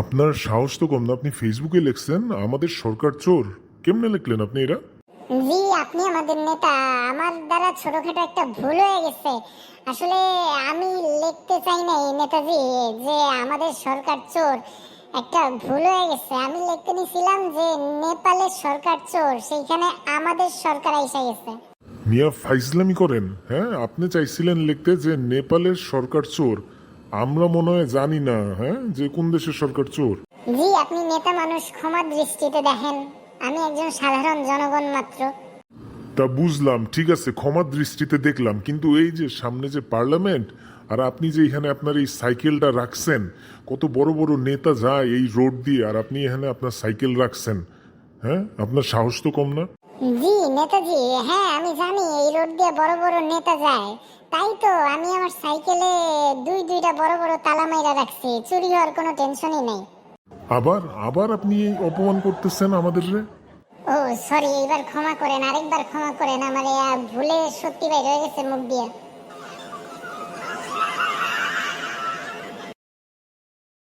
আপনার সাহস তো কম না, আপনি ফেসবুকে লিখছেন আমাদের সরকার চোর। কেমনে লিখলেন আপনি এটা? জি, আপনি আমাদের নেতা। আমার দ্বারা ছোটখাটো একটা ভুল হয়ে গেছে। আসলে আমি লিখতে চাই নাই নেতাজি যে আমাদের সরকার চোর। একটা ভুল হয়ে গেছে। আমি লিখতে নিছিলাম যে নেপালের সরকার চোর, সেইখানে আমাদের সরকার আইসা গেছে। মিয়া ফাইজলামি করেন? হ্যাঁ, আপনি চাইছিলেন লিখতে যে নেপালের সরকার চোর। আমরা মনে হয় জানি না হ্যাঁ যে কোন দেশের সরকার চোর। জি, আপনি নেতা মানুষ, ক্ষমা দৃষ্টিতে দেখেন। আমি একজন সাধারণ জনগণ মাত্র। তা বুঝলাম, ঠিক আছে, ক্ষমার দৃষ্টিতে দেখলাম, কিন্তু এই যে সামনে যে পার্লামেন্ট, আর আপনি যে এখানে আপনার এই সাইকেলটা রাখছেন, কত বড় বড় নেতা যায় এই রোড দিয়ে, আর আপনি এখানে আপনার সাইকেল রাখছেন। হ্যাঁ, আপনার সাহস তো কম না? জি নেতাজি, হ্যাঁ আমি জানি এই রোড দিয়ে বড় বড় নেতা যায়। তাই তো আমি আমার সাইকেলে দুইটা বড় বড় তালা মাইরা রাখছি, চুরি হওয়ার কোনো টেনশনই নেই। আবার আবার আপনি এই অপমান করতেছেন আমাদের রে। ও সরি, এইবার ক্ষমা করেন, আরেকবার ক্ষমা করেন। আমার ভুলে সত্যি বাইরে হয়ে গেছে মুখ দিয়ে।